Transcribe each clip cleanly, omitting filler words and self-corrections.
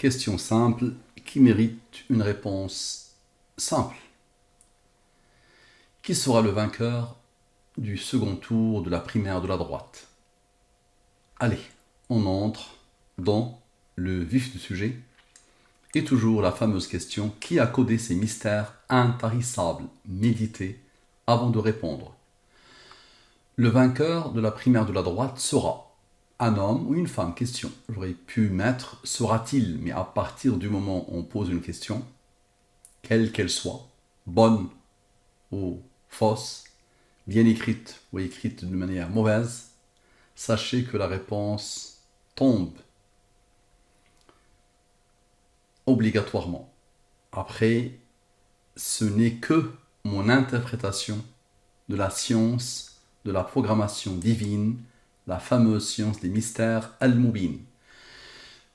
question simple qui mérite une réponse simple. Qui sera le vainqueur du second tour de la primaire de la droite? Allez, on entre dans le vif du sujet. Et toujours la fameuse question, qui a codé ces mystères intarissables? Méditez avant de répondre. Le vainqueur de la primaire de la droite sera un homme ou une femme? Question. J'aurais pu mettre sera-t-il, mais à partir du moment où on pose une question, quelle qu'elle soit, bonne ou fausse, bien écrite ou écrite de manière mauvaise, sachez que la réponse tombe obligatoirement. Après, ce n'est que mon interprétation de la science de la programmation divine, la fameuse science des mystères Al-Mubin.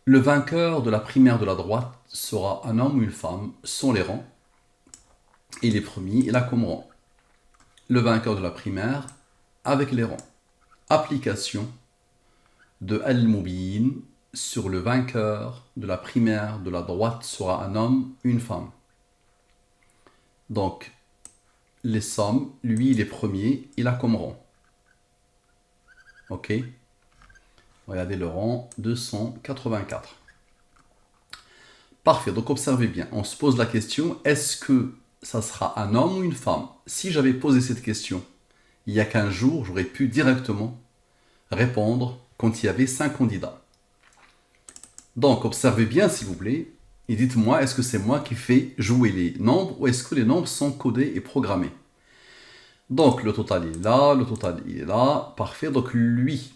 Le vainqueur de la primaire de la droite sera un homme ou une femme, sont les rangs, et les premiers et la comme rang. Le vainqueur de la primaire avec les rangs. Application de Al-Mubin sur le vainqueur de la primaire de la droite sera un homme, une femme. Donc, les sommes, lui il est premier, il a comme rang. Ok. Regardez le rang 284. Parfait, donc observez bien. On se pose la question, est-ce que ça sera un homme ou une femme? Si j'avais posé cette question il y a 15 jours, j'aurais pu directement répondre quand il y avait 5 candidats. Donc observez bien s'il vous plaît et dites-moi, est-ce que c'est moi qui fais jouer les nombres ou est-ce que les nombres sont codés et programmés? Donc le total est là, le total est là, parfait. Donc lui,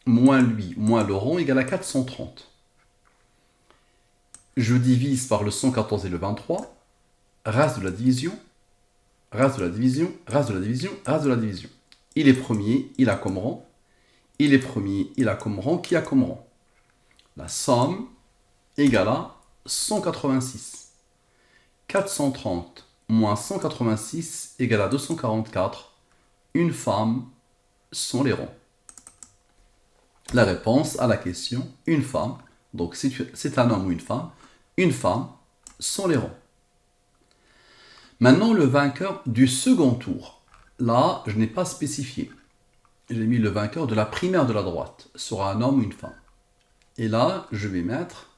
moins le rond égale à 430. Je divise par le 114 et le 23, reste de la division, reste de la division, reste de la division, reste de la division. Il est premier, il a comme rang. Il est premier, il a comme rang, qui a comme rang? La somme égale à 186. 430 moins 186 égale à 244. Une femme sont les rangs. La réponse à la question, une femme, donc c'est un homme ou une femme sont les rangs. Maintenant, le vainqueur du second tour. Là, je n'ai pas spécifié. J'ai mis le vainqueur de la primaire de la droite. Sera un homme ou une femme. Et là, je vais mettre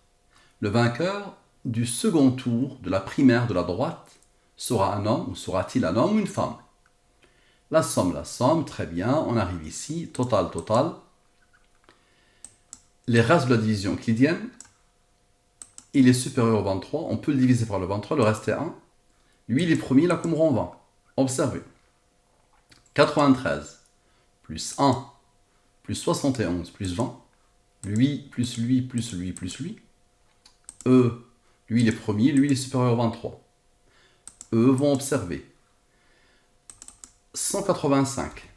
le vainqueur du second tour de la primaire de la droite. Sera un homme ou sera-t-il un homme ou une femme? La somme, très bien. On arrive ici. Total. Les restes de la division euclidienne, il est supérieur au 23. On peut le diviser par le 23. Le reste est 1. Lui, il est premier, il a comme rang 20. Observez. 93 plus 1 plus 71 plus 20. Lui, plus lui, plus lui, plus lui. Lui, il est premier, lui, il est supérieur au 23. Vont observer. 185.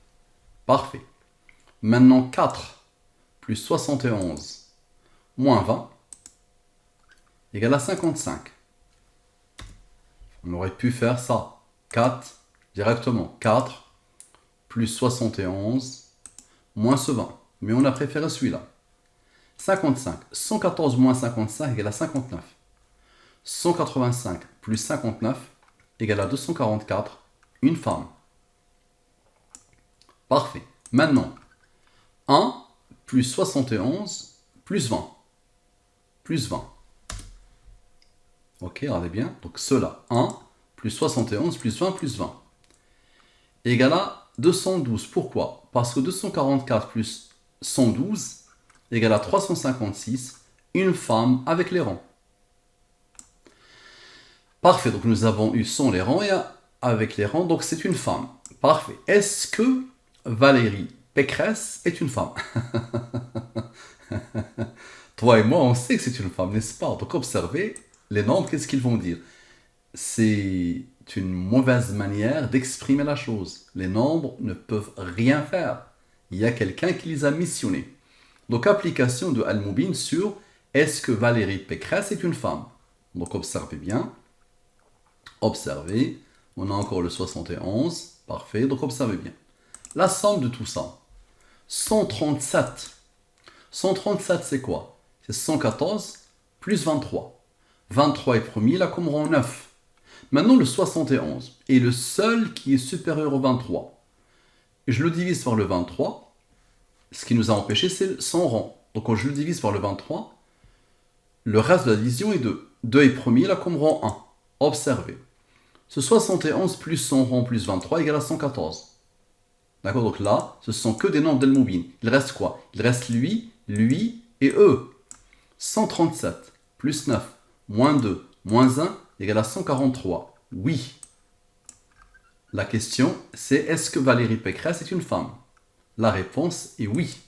Parfait. Maintenant, 4 plus 71 moins 20 égale à 55. On aurait pu faire ça. 4 directement. 4 plus 71 moins ce 20. Mais on a préféré celui-là. 55. 114 moins 55 égale à 59. 185 plus 59 égale à 244. Une femme. Parfait. Maintenant, 1 plus 71 plus 20. Plus 20. Ok, regardez bien. Donc cela, 1 plus 71 plus 20 plus 20. Égale à 212. Pourquoi? Parce que 244 plus 112 égale à 356. Une femme avec les rangs. Parfait. Donc nous avons eu sans les rangs et avec les rangs. Donc c'est une femme. Parfait. Est-ce que Valérie Pécresse est une femme? Toi et moi, on sait que c'est une femme, n'est-ce pas? Donc observez les nombres, qu'est-ce qu'ils vont dire? C'est une mauvaise manière d'exprimer la chose. Les nombres ne peuvent rien faire. Il y a quelqu'un qui les a missionnés. Donc application de Al-Mubin sur est-ce que Valérie Pécresse est une femme? Donc observez bien. Observez. On a encore le 71. Parfait. Donc observez bien. La somme de tout ça. 137. 137 c'est quoi? C'est 114 plus 23. 23 est premier, là comme rang 9. Maintenant, le 71 est le seul qui est supérieur au 23. Et je le divise par le 23. Ce qui nous a empêché, c'est son rang. Donc quand je le divise par le 23, le reste de la division est 2. 2 est premier, là comme rang 1. Observez. Ce 71 plus son rang plus 23 égale à 114. D'accord? Donc là, ce sont que des nombres d'El-Moubin. Il reste quoi? Il reste lui et eux. 137 plus 9 moins 2 moins 1 égale à 143. Oui. La question, c'est est-ce que Valérie Pécresse est une femme? La réponse est oui.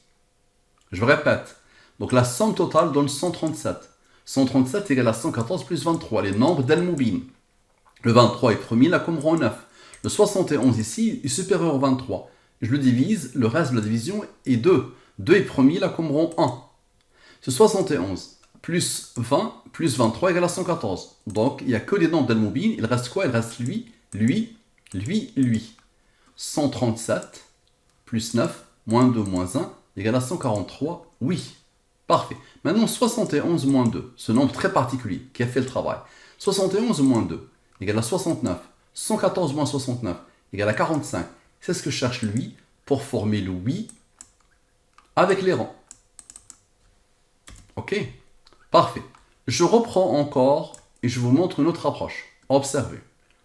Je répète. Donc la somme totale donne 137. 137 égale à 114 plus 23, les nombres d'El-Moubin. Le 23 est premier, là comme rang 9. Le 71 ici est supérieur au 23. Je le divise, le reste de la division est 2. 2 est premier, là comme rang 1. Ce 71 plus 20 plus 23 égale à 114. Donc il n'y a que les nombres d'El-Moubin. Il reste quoi? Il reste lui. 137 plus 9 moins 2 moins 1 égale à 143. Oui. Parfait. Maintenant 71 moins 2, ce nombre très particulier qui a fait le travail. 71 moins 2 égale à 69. 114 moins 69 égale à 45. C'est ce que cherche lui pour former le oui avec les rangs. Ok? Parfait. Je reprends encore et je vous montre une autre approche. Observez.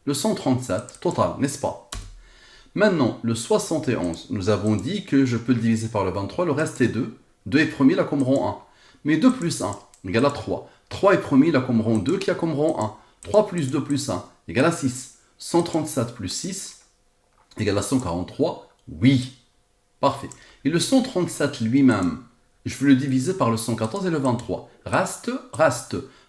Le 137 total, n'est-ce pas? Maintenant, le 71, nous avons dit que je peux le diviser par le 23, le reste est 2. 2 est premier, là comme rang 1. Mais 2 plus 1 égale à 3. 3 est premier, là comme rang 2, qui a comme rang 1. 3 plus 2 plus 1 égale à 6. 137 plus 6 égale à 143. Oui. Parfait. Et le 137 lui-même, je vais le diviser par le 114 et le 23. Reste.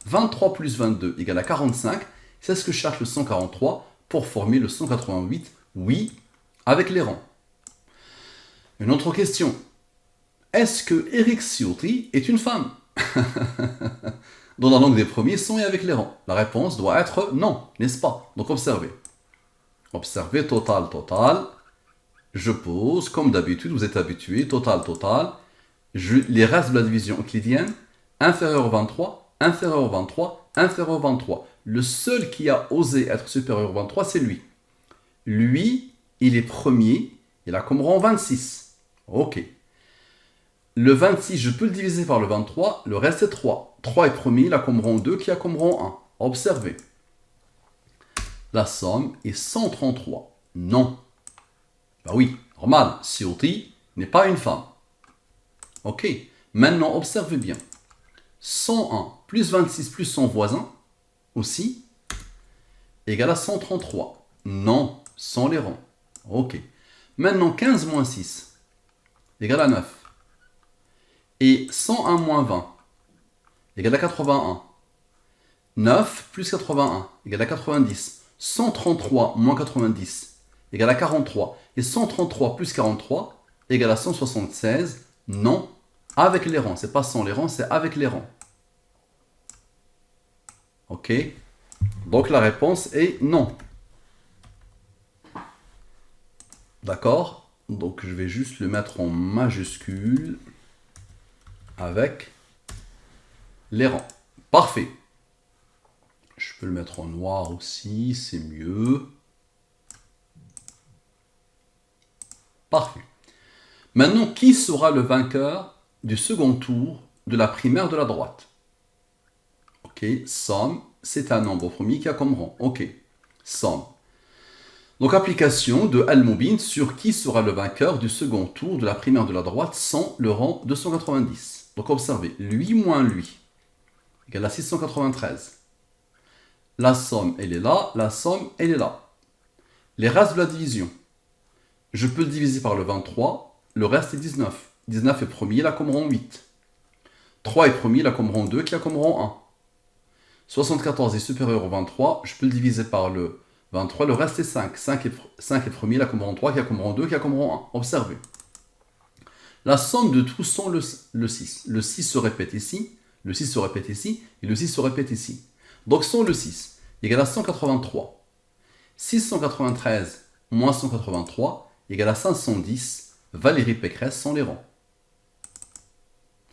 23 plus 22 égale à 45. C'est ce que cherche le 143 pour former le 188. Oui, avec les rangs. Une autre question. Est-ce que Eric Ciotti est une femme? Dans la langue des premiers sons et avec les rangs. La réponse doit être non, n'est-ce pas? Donc observez. Observez, total. Je pose, comme d'habitude, vous êtes habitués, total. Les restes de la division euclidienne, inférieur au 23, inférieur au 23, inférieur au 23. Le seul qui a osé être supérieur au 23, c'est lui. Lui, il est premier, il a comme rang 26. Ok. Le 26, je peux le diviser par le 23, le reste est 3. 3 est premier, il a comme rang 2, qui a comme rang 1. Observez. La somme est 133. Non. Ben oui, normal, Ciotti n'est pas une femme. Ok. Maintenant, observez bien. 101 plus 26 plus son voisin, aussi, égale à 133. Non, sans les rangs. Ok. Maintenant, 15 moins 6 égale à 9. Et 101 moins 20 égale à 81. 9 plus 81 égale à 90. 133 moins 90 égale à 43. Et 133 plus 43 égale à 176. Non, avec les rangs. C'est pas sans les rangs, c'est avec les rangs. Ok. Donc la réponse est non. D'accord? Donc je vais juste le mettre en majuscule avec les rangs. Parfait. Je peux le mettre en noir aussi, c'est mieux. Parfait. Maintenant, qui sera le vainqueur du second tour de la primaire de la droite? Ok, somme, c'est un nombre premier qui a comme rang. Ok, somme. Donc, application de Al-Moubin sur qui sera le vainqueur du second tour de la primaire de la droite sans le rang 290. Donc, observez, lui moins lui égale à 693. La somme, elle est là, la somme, elle est là. Les restes de la division. Je peux le diviser par le 23, le reste est 19. 19 est premier, il a comme rang 8. 3 est premier, il a comme rang 2, qui a comme rang 1. 74 est supérieur au 23, je peux le diviser par le 23, le reste est 5. 5 est premier, il a comme rang 3, qui a comme rang 2, qui a comme rang 1. Observez. La somme de tous sont le 6. Le 6 se répète ici, le 6 se répète ici, et le 6 se répète ici. Donc sont le 6, égale à 183. 693 moins 183 égale à 510. Valérie Pécresse sans les rangs.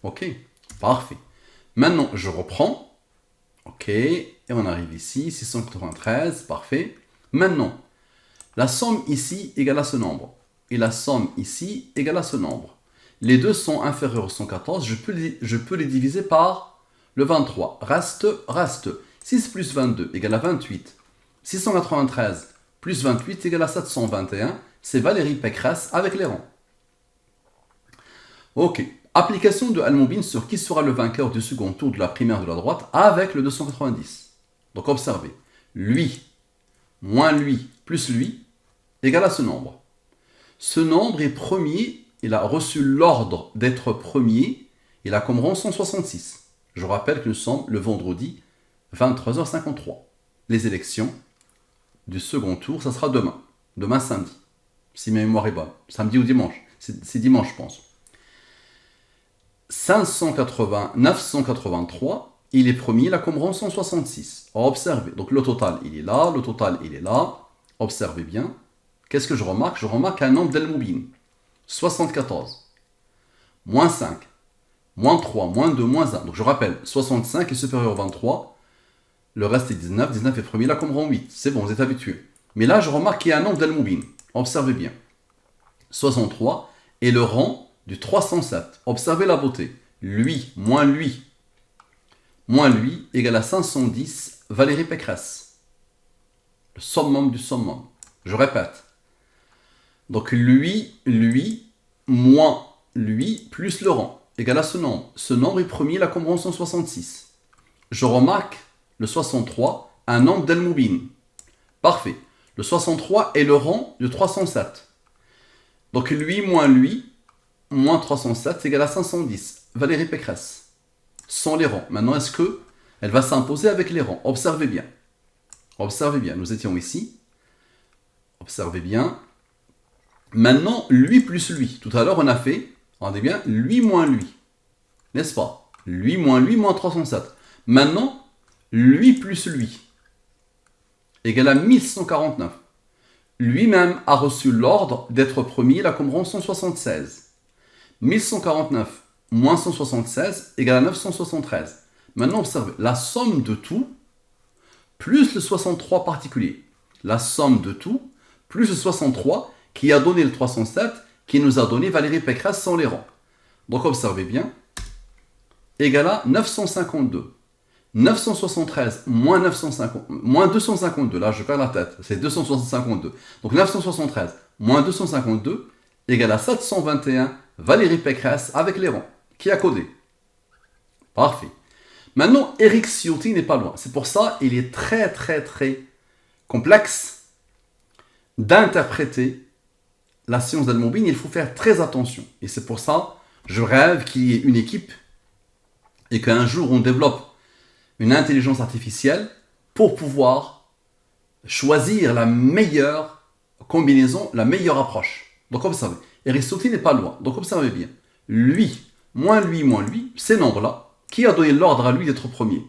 Ok, parfait. Maintenant, je reprends Ok, et on arrive ici, 693, parfait. Maintenant, la somme ici égale à ce nombre. Et la somme ici égale à ce nombre. Les deux sont inférieurs au 114, je peux les diviser par le 23. Reste. 6 plus 22 égale à 28. 693 plus 28 égale à 721. C'est Valérie Pécresse avec les rangs. Ok. Application de Al-Moubin sur qui sera le vainqueur du second tour de la primaire de la droite avec le 290. Donc observez. Lui, moins lui, plus lui, égale à ce nombre. Ce nombre est premier, il a reçu l'ordre d'être premier, il a comme rang 166. Je rappelle que nous sommes le vendredi 23h53. Les élections du second tour, ça sera demain. Demain samedi, si ma mémoire est bonne. Samedi ou dimanche. C'est dimanche, je pense. 983, il est premier, il a comme rang 166. Observez. Donc le total, il est là, le total, il est là. Observez bien. Qu'est-ce que je remarque? Je remarque un nombre d'Al-Moubin. 74. Moins 5. Moins 3, moins 2, moins 1. Donc je rappelle, 65 est supérieur au 23. Le reste est 19. 19 est premier, là comme rang 8. C'est bon, vous êtes habitués. Mais là, je remarque qu'il y a un nombre d'Al-Moubin. Observez bien. 63 est le rang du 307. Observez la beauté. Lui, moins lui égale à 510, Valérie Pécresse. Le summum du summum. Je répète. Donc lui, moins lui, plus le rang, égale à ce nombre. Ce nombre est premier, la comme rang 166. Je remarque le 63, un nombre d'Al-Moubin. Parfait. Le 63 est le rang de 307. Donc lui, moins 307, égale à 510. Valérie Pécresse. Sans les rangs. Maintenant, est-ce que elle va s'imposer avec les rangs? Observez bien. Observez bien. Nous étions ici. Observez bien. Maintenant, lui plus lui. Tout à l'heure, on a fait, regardez bien, lui moins lui. N'est-ce pas? Lui, moins 307. Maintenant, lui plus lui égale à 1149. Lui-même a reçu l'ordre d'être premier, la comme rang 176. 1149 moins 176 égale à 973. Maintenant, observez, la somme de tout plus le 63 particulier. La somme de tout plus le 63 qui a donné le 307, qui nous a donné Valérie Pécresse sans les rangs. Donc observez bien, égale à 952. 973 moins 252, là je perds la tête, c'est 252. Donc 973 moins 252 égale à 721, Valérie Pécresse avec les rangs. Qui a codé? Parfait. Maintenant, Éric Ciotti n'est pas loin. C'est pour ça qu'il est très complexe d'interpréter la science d'Al-Moubin. Il faut faire très attention. Et c'est pour ça, je rêve qu'il y ait une équipe et qu'un jour on développe une intelligence artificielle pour pouvoir choisir la meilleure combinaison, la meilleure approche. Donc observez, Éric Ciotti n'est pas loin. Donc observez bien. Lui, moins lui, ces nombres-là, qui a donné l'ordre à lui d'être premier?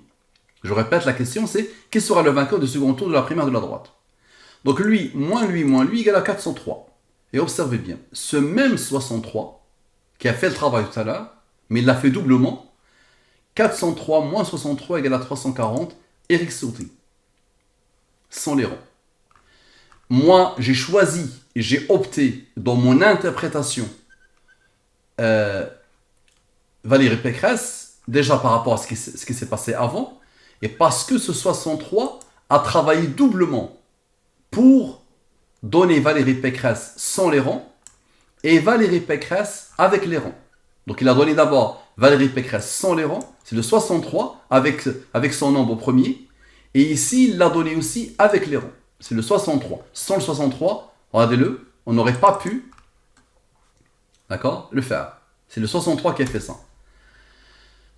Je répète, la question c'est, qui sera le vainqueur du second tour de la primaire de la droite? Donc lui, moins lui, égale à 403. Et observez bien, ce même 63, qui a fait le travail tout à l'heure, mais il l'a fait doublement, 403 moins 63 égale à 340, Éric Ciotti. Sans les rangs. Moi, j'ai choisi et j'ai opté dans mon interprétation Valérie Pécresse, déjà par rapport à ce qui s'est passé avant, et parce que ce 63 a travaillé doublement pour donner Valérie Pécresse sans les rangs et Valérie Pécresse avec les rangs. Donc il a donné d'abord Valérie Pécresse sans les rangs, c'est le 63 avec son nombre premier, et ici il l'a donné aussi avec les rangs, c'est le 63. Sans le 63, regardez-le, on n'aurait pas pu, d'accord, le faire. C'est le 63 qui a fait ça.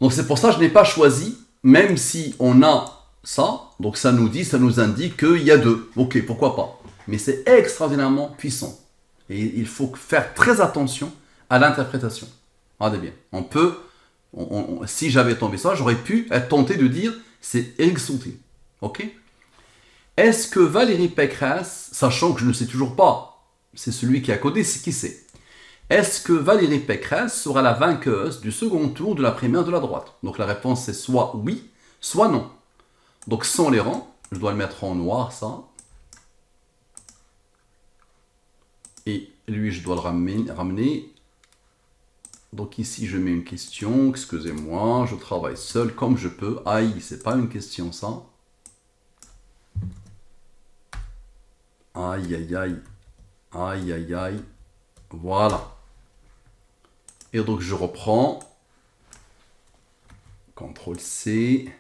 Donc c'est pour ça que je n'ai pas choisi, même si on a ça, donc ça nous indique qu'il y a deux. Ok, pourquoi pas. Mais c'est extraordinairement puissant. Et il faut faire très attention à l'interprétation. Regardez bien. On peut, si j'avais tombé ça, j'aurais pu être tenté de dire c'est Éric Ciotti. Ok? Est-ce que Valérie Pécresse, sachant que je ne sais toujours pas, c'est celui qui a codé, c'est qui c'est? Est-ce que Valérie Pécresse sera la vainqueuse du second tour de la primaire de la droite? Donc la réponse c'est soit oui, soit non. Donc sans les rangs, je dois le mettre en noir, ça. Et lui, je dois le ramener. Donc ici, je mets une question. Excusez-moi, je travaille seul comme je peux. Aïe, c'est pas une question, ça. Aïe, aïe, aïe. Aïe, aïe, aïe. Voilà. Et donc, je reprends. CTRL-C.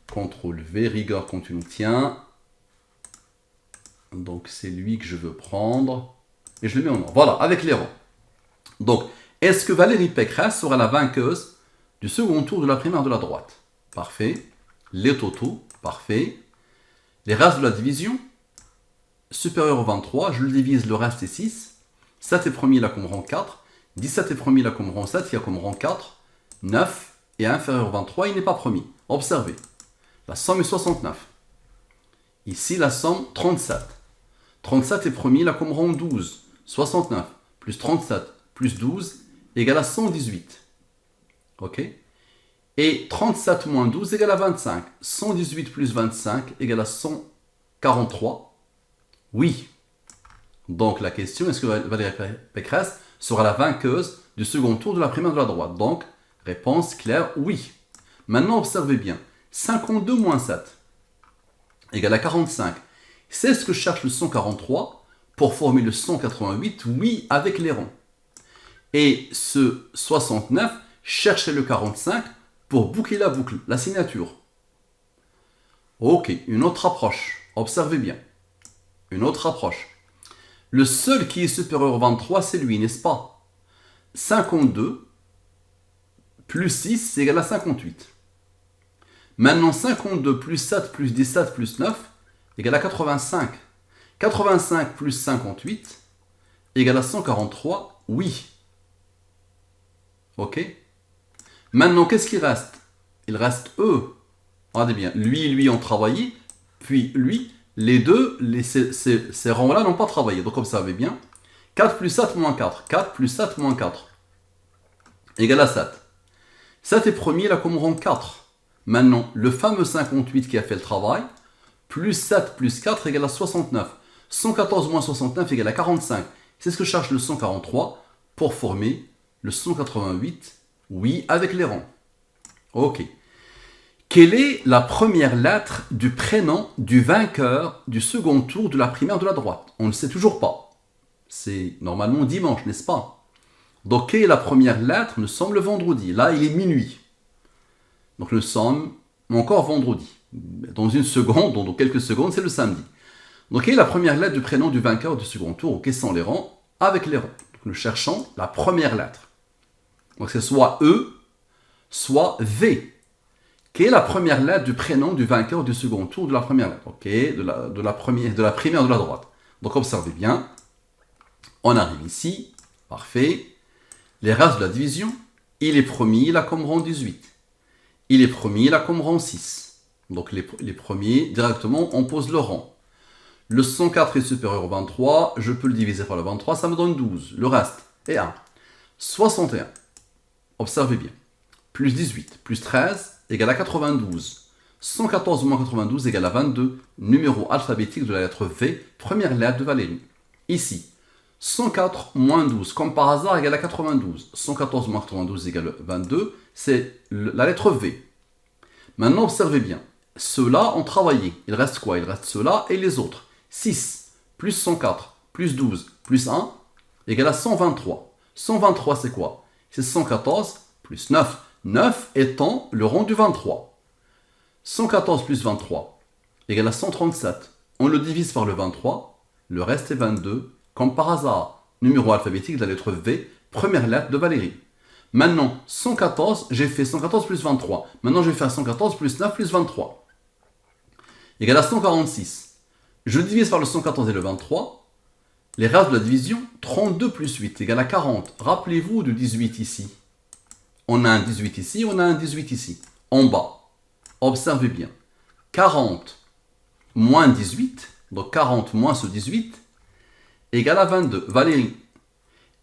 CTRL-V, rigueur continue tient. Donc, c'est lui que je veux prendre. Et je le mets en noir. Voilà, avec les rangs. Donc, est-ce que Valérie Pécresse sera la vainqueuse du second tour de la primaire de la droite? Parfait. Les totaux, parfait. Les restes de la division, supérieur au 23, je le divise, le reste est 6. 7 est premier, il a comme rang 4. 17 est premier, il a comme rang 7, il a comme rang 4. 9 est inférieur au 23, il n'est pas premier. Observez, la somme est 69. Ici, la somme 37. 37 est premier, il a comme rang 12. 69 plus 37 plus 12 égale à 118. Ok? Et 37 moins 12 égale à 25. 118 plus 25 égale à 143. Oui. Donc la question, est-ce que Valérie Pécresse sera la vainqueuse du second tour de la primaire de la droite? Donc, réponse claire, oui. Maintenant, observez bien. 52 moins 7 égale à 45. C'est ce que cherche le 143 pour former le 188, oui, avec les rangs. Et ce 69, cherchez le 45 pour boucler la boucle, la signature. Ok, une autre approche. Observez bien. Une autre approche. Le seul qui est supérieur au 23, c'est lui, n'est-ce pas? 52 plus 6, c'est égal à 58. Maintenant, 52 plus 7 plus 17 plus 9 égale à 85. 85 plus 58 égale à 143, oui. Ok? Maintenant, qu'est-ce qui reste? Il reste eux. Regardez bien, lui et lui ont travaillé, puis lui, les deux, ces rangs-là n'ont pas travaillé. Donc, observez bien. 4 plus 7 moins 4. 4 plus 7 moins 4 égale à 7. 7 est premier, il a comme rang 4. Maintenant, le fameux 58 qui a fait le travail, plus 7 plus 4 égale à 69. 114 moins 69 égale à 45. C'est ce que cherche le 143 pour former le 188, oui, avec les rangs. Ok. Quelle est la première lettre du prénom du vainqueur du second tour de la primaire de la droite? On ne le sait toujours pas. C'est normalement dimanche, n'est-ce pas? Donc, quelle est la première lettre? Nous sommes le vendredi. Là, il est minuit. Donc, nous sommes encore vendredi. Dans une seconde, dans quelques secondes, c'est le samedi. Donc, quelle est la première lettre du prénom du vainqueur du second tour? Quels sont les rangs? Avec les rangs. Donc, nous cherchons la première lettre. Donc, c'est soit E, soit V. Quelle est la première lettre du prénom du vainqueur du second tour de la première lettre? Ok, de la primaire de la droite. Donc, observez bien. On arrive ici. Parfait. Les races de la division. Il est premier, il a comme rang 18. Il est premier, il a comme rang 6. Donc, les premiers, directement, on pose le rang. Le 104 est supérieur au 23. Je peux le diviser par le 23, ça me donne 12. Le reste est 1. 61. Observez bien. Plus 18, plus 13, égale à 92. 114 moins 92 égale à 22. Numéro alphabétique de la lettre V, première lettre de Valérie. Ici, 104 moins 12, comme par hasard, égale à 92. 114 moins 92 égale 22, c'est la lettre V. Maintenant, observez bien. Ceux-là ont travaillé. Il reste quoi? Il reste ceux-là et les autres. 6 plus 104 plus 12 plus 1 égale à 123. 123, c'est quoi? C'est 114 plus 9. 9 étant le rang du 23. 114 plus 23 égale à 137. On le divise par le 23. Le reste est 22. Comme par hasard, numéro alphabétique de la lettre V, première lettre de Valérie. Maintenant, 114, j'ai fait 114 plus 23. Maintenant, je vais faire 114 plus 9 plus 23. Égale à 146. Je divise par le 114 et le 23. Les restes de la division, 32 plus 8 égale à 40. Rappelez-vous du 18 ici. On a un 18 ici, on a un 18 ici. En bas, observez bien. 40 moins 18, donc 40 moins ce 18, égale à 22. Valérie.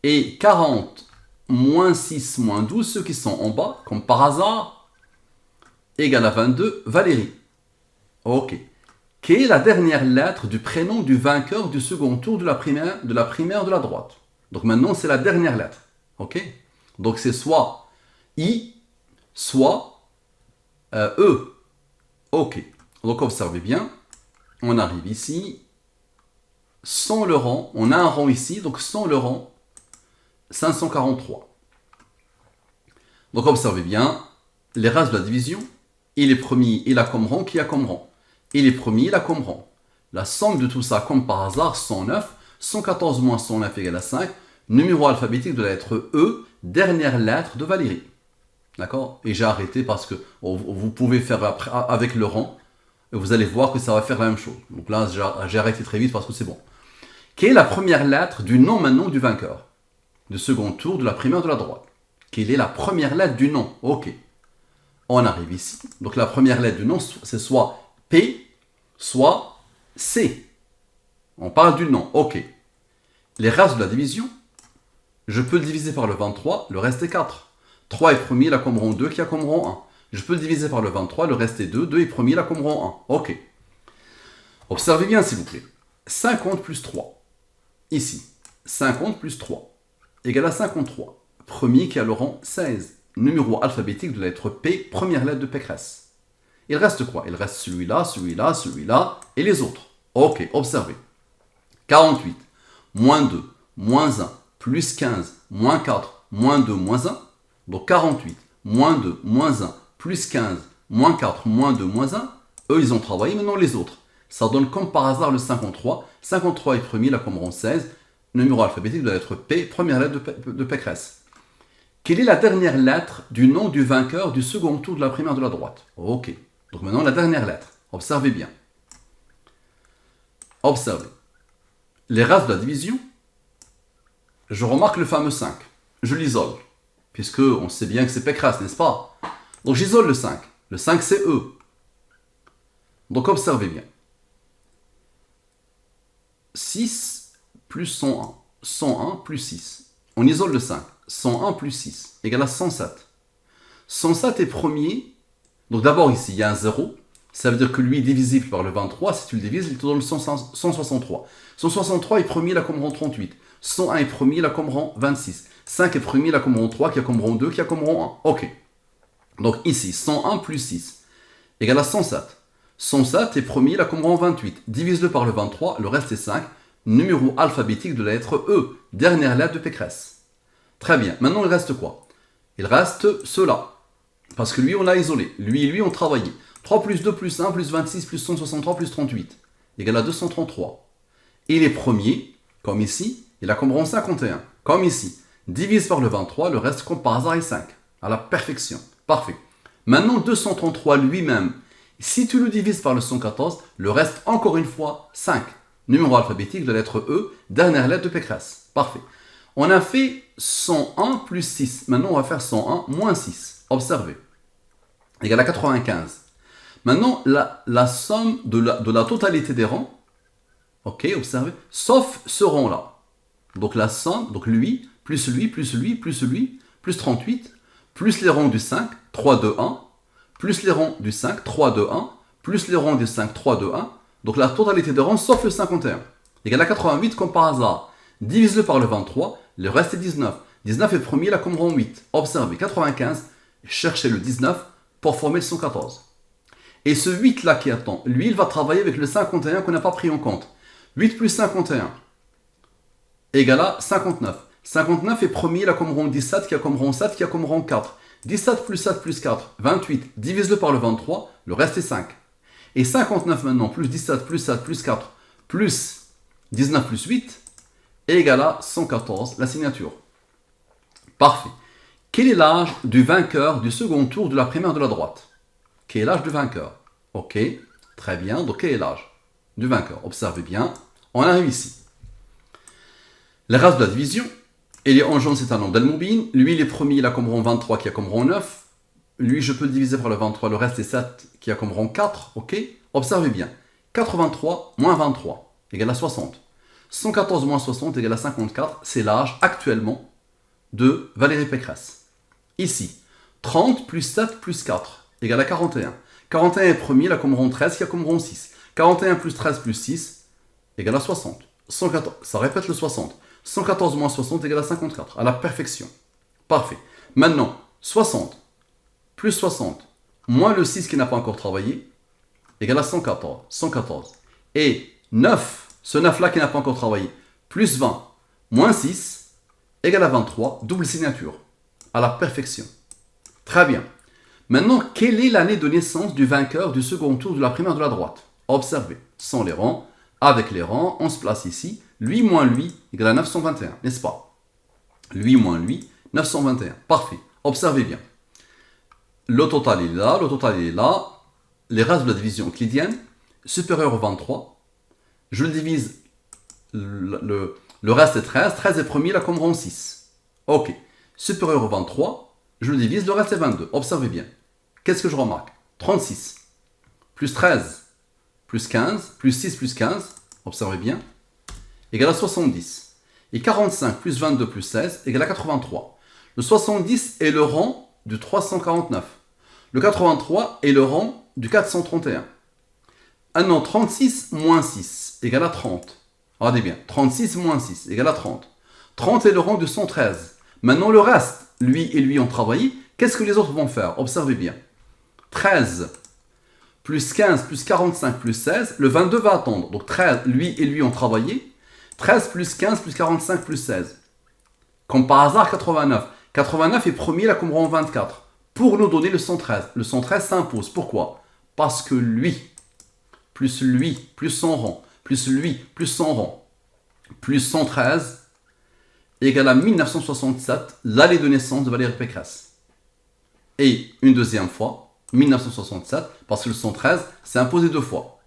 Et 40 moins 6 moins 12, ceux qui sont en bas, comme par hasard, égale à 22, Valérie. Ok. Quelle est la dernière lettre du prénom du vainqueur du second tour de la primaire de la droite? Donc maintenant, c'est la dernière lettre. Ok. Donc c'est soit I, soit E. Ok. Donc observez bien. On arrive ici. Sans le rang, on a un rang ici, donc sans le rang, 543. Donc observez bien, les races de la division, il est premier, il a comme rang, qui a comme rang. Il est premier, il a comme rang. La somme de tout ça, comme par hasard, 109, 114 moins 109 égale à 5, numéro alphabétique de la lettre E, dernière lettre de Valérie. D'accord? Et j'ai arrêté parce que vous pouvez faire avec le rang, et vous allez voir que ça va faire la même chose. Donc là, j'ai arrêté très vite parce que c'est bon. Quelle est la première lettre du nom maintenant du vainqueur? Du second tour de la primaire de la droite. Quelle est la première lettre du nom? Ok. On arrive ici. Donc la première lettre du nom, c'est soit P, soit C. On parle du nom. Ok. Les races de la division, je peux le diviser par le 23, le reste est 4. 3 est premier, la comme rang 2, qui a comme rang 1. Je peux le diviser par le 23, le reste est 2. 2 est premier, la comme rang 1. Ok. Observez bien s'il vous plaît. 50 plus 3. Ici, 50 plus 3 égale à 53. Premier qui a le rang 16. Numéro alphabétique de la lettre P, première lettre de Pécresse. Il reste quoi? Il reste celui-là, celui-là, celui-là et les autres. Ok, observez. 48, moins 2, moins 1, plus 15, moins 4, moins 2, moins 1. Donc 48, moins 2, moins 1, plus 15, moins 4, moins 2, moins 1. Eux, ils ont travaillé, maintenant les autres. Ça donne comme par hasard le 53. 53 est premier, là comme rang 16. Numéro alphabétique de la lettre P, première lettre de Pécresse. Quelle est la dernière lettre du nom du vainqueur du second tour de la primaire de la droite? Ok. Donc maintenant la dernière lettre. Observez bien. Observez. Les races de la division, je remarque le fameux 5. Je l'isole. Puisque on sait bien que c'est Pécresse, n'est-ce pas? Donc j'isole le 5. Le 5 c'est E. Donc observez bien. 6 plus 101. 101 plus 6. On isole le 5. 101 plus 6 égale à 107. 107 est premier. Donc d'abord ici, il y a un 0. Ça veut dire que lui est divisible par le 23. Si tu le divises, il te donne le 163. 163 est premier, il a comme rang 38. 101 est premier, il a comme rang 26. 5 est premier, il a comme rang 3, qui a comme rang 2, qui a comme rang 1. Ok. Donc ici, 101 plus 6 égale à 107. 107 est premier, il a comme rang 28. Divise-le par le 23, le reste est 5. Numéro alphabétique de la lettre E, dernière lettre de Pécresse. Très bien. Maintenant, il reste quoi? Il reste cela. Parce que lui, on l'a isolé. Lui et lui ont travaillé. 3 plus 2 plus 1 plus 26 plus 163 plus 38 égale à 233. Et les premiers, comme ici, il a comme rang 51. Comme ici. Divise par le 23, le reste comme par hasard est 5. À la perfection. Parfait. Maintenant, 233 lui-même. Si tu le divises par le 114, le reste encore une fois 5. Numéro alphabétique de la lettre E, dernière lettre de Pécresse. Parfait. On a fait 101 plus 6. Maintenant, on va faire 101 moins 6. Observez. Égale à 95. Maintenant, la somme de la totalité des rangs, ok, observez, sauf ce rang-là. Donc la somme, donc lui, plus lui, plus lui, plus lui, plus 38, plus les rangs du 5, 3, 2, 1, plus les rangs du 5, 3, 2, 1, plus les rangs du 5, 3, 2, 1. Donc la totalité des rangs sauf le 51. Égale à 88 comme par hasard. Divise-le par le 23, le reste est 19. 19 est premier, là comme rang 8. Observez, 95, cherchez le 19 pour former le 114. Et ce 8 là qui attend, lui il va travailler avec le 51 qu'on n'a pas pris en compte. 8 plus 51 égale à 59. 59 est premier, là comme rang 17, qui a comme rang 7, qui a comme rang 4. 17 plus 7 plus 4, 28. Divise-le par le 23, le reste est 5. Et 59 maintenant, plus 17 plus 7 plus 4, plus 19 plus 8, égale à 114, la signature. Parfait. Quel est l'âge du vainqueur du second tour de la primaire de la droite? Quel est l'âge du vainqueur? Ok, très bien. Donc quel est l'âge du vainqueur? Observez bien. On arrive ici. La race de la division, il est en jaune, c'est un nombre d'El-Moubin. Lui, il est premier, il a comme rang 23, qui a comme rang 9. Lui, je peux le diviser par le 23, le reste est 7, qui a comme rang 4. Ok, observez bien. 83 moins 23 égale à 60. 114 moins 60 égale à 54. C'est l'âge actuellement de Valérie Pécresse. Ici, 30 plus 7 plus 4 égale à 41. 41 est premier, il a comme rang 13, qui a comme rang 6. 41 plus 13 plus 6 égale à 60. 114, ça répète le 60. 114 moins 60 égale à 54, à la perfection. Parfait. Maintenant, 60 plus 60 moins le 6 qui n'a pas encore travaillé égale à 114. 114. Et 9, ce 9-là qui n'a pas encore travaillé, plus 20 moins 6 égale à 23, double signature, à la perfection. Très bien. Maintenant, quelle est l'année de naissance du vainqueur du second tour de la primaire de la droite? Observez, sans les rangs, avec les rangs, on se place ici. Lui moins lui égale à 921, n'est-ce pas? Lui moins lui, 921. Parfait. Observez bien. Le total est là, le total est là. Les restes de la division euclidienne, supérieur au 23. Je le divise, le reste est 13. 13 est premier, là comme rang 6. Ok. Supérieur au 23, je le divise, le reste est 22. Observez bien. Qu'est-ce que je remarque? 36, plus 13, plus 15, plus 6, plus 15, observez bien, égale à 70. Et 45 plus 22 plus 16 égale à 83. Le 70 est le rang du 349. Le 83 est le rang du 431. Ah non, 36 moins 6 égale à 30. Regardez bien, 36 moins 6 égale à 30. 30 est le rang du 113. Maintenant le reste, lui et lui ont travaillé. Qu'est-ce que les autres vont faire? Observez bien. 13 plus 15 plus 45 plus 16, le 22 va attendre. Donc 13, lui et lui ont travaillé. 13 plus 15 plus 45 plus 16. Comme par hasard, 89. 89 est premier, là comme rang 24. Pour nous donner le 113. Le 113 s'impose. Pourquoi? Parce que lui, plus son rang, plus lui, plus son rang, plus 113, égale à 1967, l'année de naissance de Valérie Pécresse. Et une deuxième fois, 1967, parce que le 113 s'est imposé 2 fois.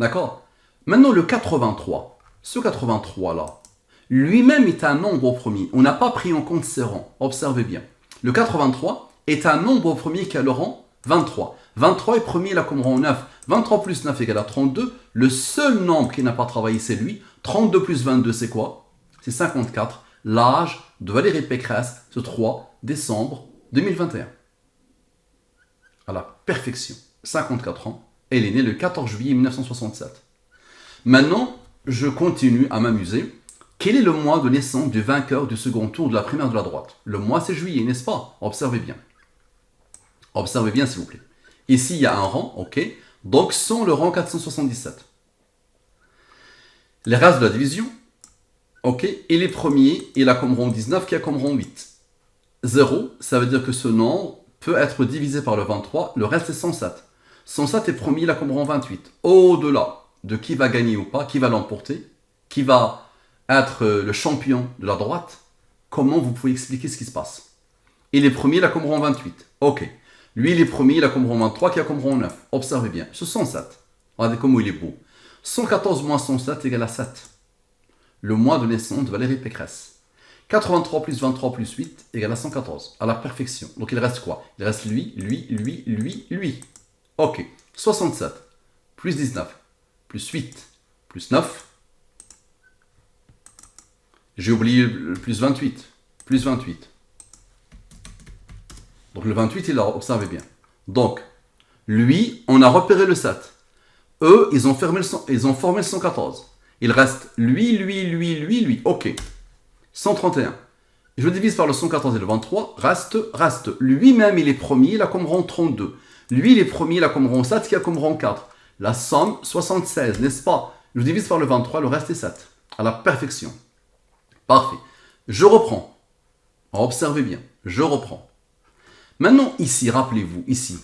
D'accord? Maintenant, le 83, ce 83-là, lui-même est un nombre au premier. On n'a pas pris en compte ses rangs. Observez bien. Le 83 est un nombre au premier qui a le rang 23. 23 est premier, là comme rang 9. 23 plus 9 égale à 32. Le seul nombre qui n'a pas travaillé, c'est lui. 32 plus 22, c'est quoi? C'est 54. L'âge de Valérie Pécresse, ce 3 décembre 2021. À la perfection. 54 ans. Elle est née le 14 juillet 1967. Maintenant, je continue à m'amuser. Quel est le mois de naissance du vainqueur du second tour de la primaire de la droite? Le mois, c'est juillet, n'est-ce pas? Observez bien. Observez bien, s'il vous plaît. Ici, il y a un rang, ok? Donc, sans le rang 477. Les restes de la division, ok? Et les premiers, il a comme rang 19 qui a comme rang 8. 0, ça veut dire que ce nombre peut être divisé par le 23, le reste est 107. 107 est premier, il a comme rang 28. Au-delà de qui va gagner ou pas, qui va l'emporter, qui va être le champion de la droite, comment vous pouvez expliquer ce qui se passe? Il est premier, il a comme rang 28. Ok. Lui, il est premier, il a comme rang 23, qui a comme rang 9. Observez bien, ce 107. Regardez comment il est beau. 114 moins 107 égale à 7. Le mois de naissance de Valérie Pécresse. 83 plus 23 plus 8 égale à 114. À la perfection. Donc il reste quoi? Il reste lui. Ok. 67 plus 19 plus 8 plus 9. J'ai oublié le plus 28. Plus 28. Donc le 28, il l'a, observez bien. Donc, lui, on a repéré le 7. Eux, ils ont formé le 114. Il reste lui. Ok. 131. Je divise par le 114 et le 23. Reste. Lui-même, il est premier, il a comme rang 32. Lui, il est premier, il a comme rang 7, qui a comme rang 4. La somme, 76, n'est-ce pas? Je divise par le 23, le reste est 7. À la perfection. Parfait. Je reprends. Observez bien. Je reprends. Maintenant, ici, rappelez-vous, ici,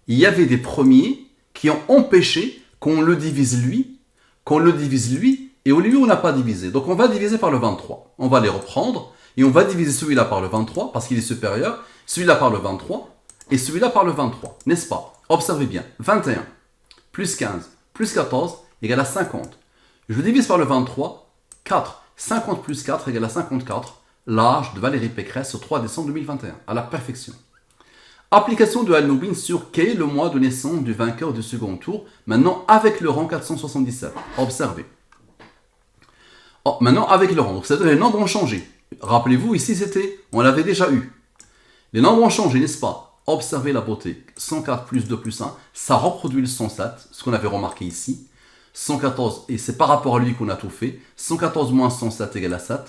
il y avait des premiers qui ont empêché qu'on le divise lui, et au lieu, on n'a pas divisé. Donc, on va diviser par le 23. On va les reprendre, et on va diviser celui-là par le 23, parce qu'il est supérieur, celui-là par le 23, et celui-là par le 23. N'est-ce pas? Observez bien. 21 plus 15 plus 14 égale à 50. Je divise par le 23, 4. 50 plus 4 égale à 54. L'âge de Valérie Pécresse au 3 décembre 2021. À la perfection. Application de Al-Noubin sur quel est le mois de naissance du vainqueur du second tour, maintenant avec le rang 477. Observez. Maintenant avec le rang, donc c'est-à-dire les nombres ont changé. Rappelez-vous, ici c'était, on l'avait déjà eu. Les nombres ont changé, n'est-ce pas? Observez la beauté. 104 plus 2 plus 1, ça reproduit le 107, ce qu'on avait remarqué ici. 114, et c'est par rapport à lui qu'on a tout fait. 114 moins 107 égale à 7.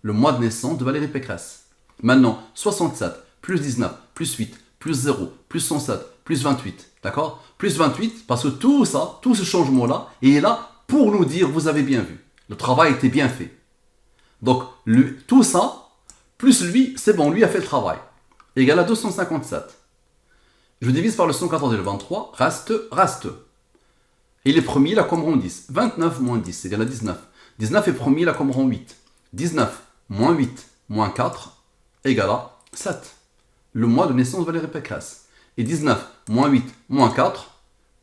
Le mois de naissance de Valérie Pécresse. Maintenant, 67 plus 19 plus 8 plus 0 plus 107 plus 28. D'accord? Plus 28, parce que tout ça, tout ce changement-là, il est là pour nous dire, vous avez bien vu. Le travail était bien fait. Donc, tout ça, plus lui, c'est bon, lui a fait le travail. Égal à 257. Je divise par le 114 et le 23, reste. Et les premiers, là, comme rond 10. 29 moins 10 égale à 19. 19 est premier, là, comme rond 8. 19 moins 8 moins 4 égale à 7. Le mois de naissance de Valérie Pécresse. Et 19 moins 8 moins 4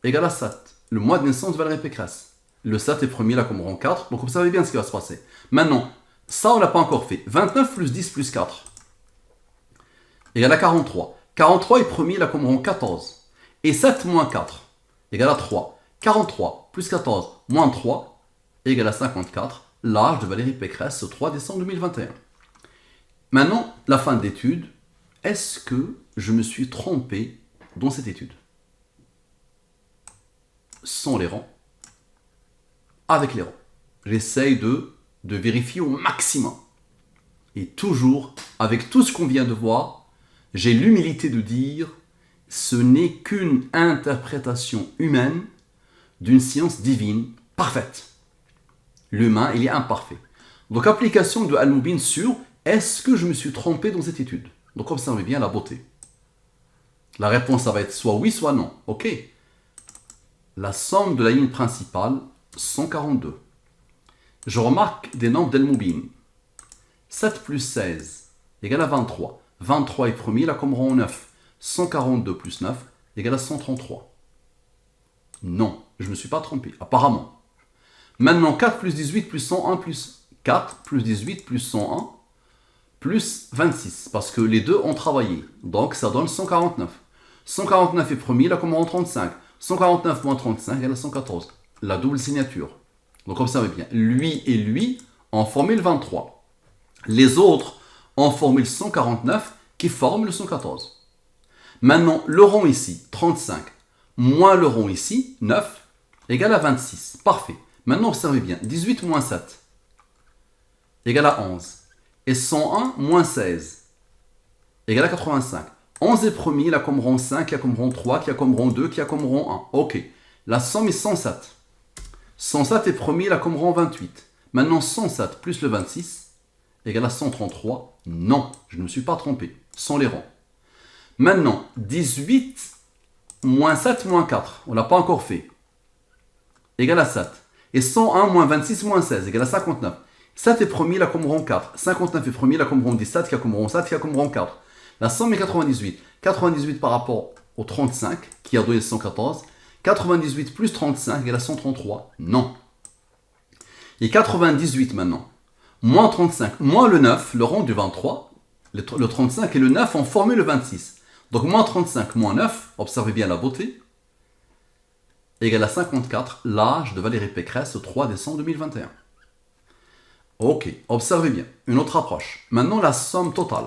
égale à 7. Le mois de naissance de Valérie Pécresse. Le 7 est premier, là, comme rond 4. Donc, observez bien ce qui va se passer. Maintenant, ça, on ne l'a pas encore fait. 29 plus 10 plus 4 égale à 43. 43 est premier, là, comme rond 14. Et 7 moins 4 égale à 3. 43 plus 14 moins 3 égale à 54. L'âge de Valérie Pécresse, le 3 décembre 2021. Maintenant, la fin d'étude. Est-ce que je me suis trompé dans cette étude? Sans les rangs. Avec les rangs. J'essaye de vérifier au maximum. Et toujours, avec tout ce qu'on vient de voir, j'ai l'humilité de dire, ce n'est qu'une interprétation humaine d'une science divine parfaite. L'humain, il est imparfait. Donc, application de Al-Moubin sur est-ce que je me suis trompé dans cette étude? Donc, observez bien la beauté. La réponse, ça va être soit oui, soit non. Ok. La somme de la ligne principale, 142. Je remarque des nombres d'Al-Moubin. 7 plus 16 égale à 23. 23 est premier, là comme rond 9. 142 plus 9 égale à 133. Non, je ne me suis pas trompé, apparemment. Maintenant, 4 plus 18 plus 101 plus 4 plus 18 plus 101 plus 26, parce que les deux ont travaillé. Donc, ça donne 149. 149 est premier, là comme rond 35. 149 moins 35 égale à 114. La double signature. Donc, observez bien. Lui et lui ont formé le 23. Les autres ont formé le 149 qui forme le 114. Maintenant, le rond ici, 35, moins le rond ici, 9, égale à 26. Parfait. Maintenant, observez bien. 18 moins 7 égale à 11. Et 101 moins 16 égale à 85. 11 est premier, il a comme rond 5, il a comme rond 3, qui a comme rond 2, qui a comme rond 1. Ok. La somme est 107. 107 est premier, il a comme rond 28. Maintenant, 107 plus le 26 égale à 133. Non, je ne me suis pas trompé. Sans les rangs. Maintenant, 18 moins 7 moins 4. On ne l'a pas encore fait. Égale à 7. Et 101 moins 26 moins 16 égale à 59. 7 est premier, là comme rond 4. 59 est premier, là comme rond 17, qui a comme rond 7, qui a comme rond 4. La somme est 98. 98 par rapport au 35, qui a donné 114. 98 plus 35 égale à 133. Non. Et 98 maintenant. Moins 35, moins le 9, le rond du 23. Le 35 et le 9 ont formé le 26. Donc moins 35, moins 9, observez bien la beauté, égale à 54, l'âge de Valérie Pécresse, le 3 décembre 2021. Ok, observez bien. Une autre approche. Maintenant, la somme totale.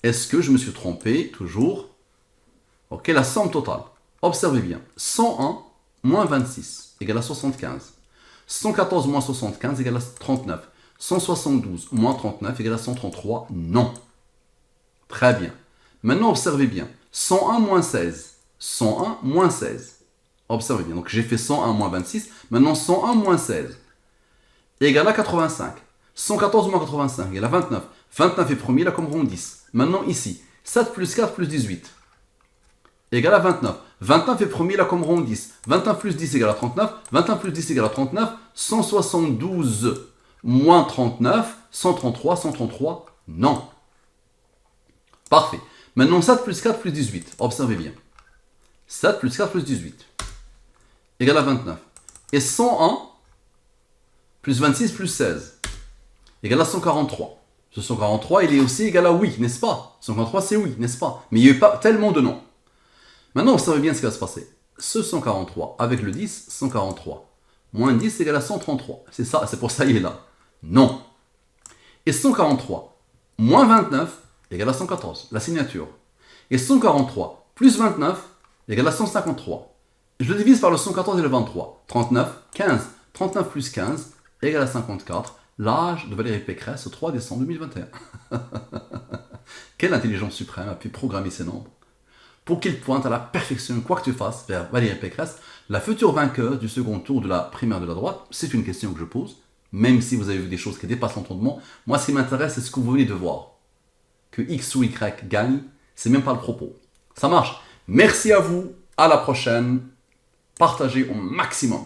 Est-ce que je me suis trompé? Toujours. Ok, la somme totale. Observez bien. 101 moins 26 égale à 75. 114 moins 75 égale à 39. 172 moins 39 égale à 133. Non. Très bien. Maintenant, observez bien. 101 moins 16. 101 moins 16. Observez bien. Donc, j'ai fait 101 moins 26. Maintenant, 101 moins 16 égale à 85. 114 moins 85 égale à 29. 29 est premier, là comme rond 10. Maintenant, ici, 7 plus 4 plus 18 égale à 29. 29 est premier, là comme rond 10. 29 plus 10 égale à 39. 29 plus 10 égale à 39. 172 moins 39. 133, 133, non. Parfait. Maintenant, 7 plus 4 plus 18. Observez bien. 7 plus 4 plus 18 égale à 29. Et 101 plus 26 plus 16 égale à 143. Ce 143, il est aussi égal à oui, n'est-ce pas? 143, c'est oui, n'est-ce pas? Mais il n'y a eu pas tellement de noms. Maintenant, vous savez bien ce qui va se passer. Ce 143, avec le 10, 143. Moins 10 égale à 133. C'est ça, c'est pour ça qu'il est là. Non. Et 143, moins 29 égale à 114, la signature. Et 143 plus 29 égale à 153. Je le divise par le 114 et le 23. 39, 15. 39 plus 15 égale à 54. L'âge de Valérie Pécresse au 3 décembre 2021. Quelle intelligence suprême a pu programmer ces nombres pour qu'ils pointent à la perfection, quoi que tu fasses, vers Valérie Pécresse, la future vainqueuse du second tour de la primaire de la droite? C'est une question que je pose, même si vous avez vu des choses qui dépassent l'entendement. Moi, ce qui m'intéresse, c'est ce que vous venez de voir. Que X ou Y gagne, c'est même pas le propos. Ça marche. Merci à vous, à la prochaine. Partagez au maximum.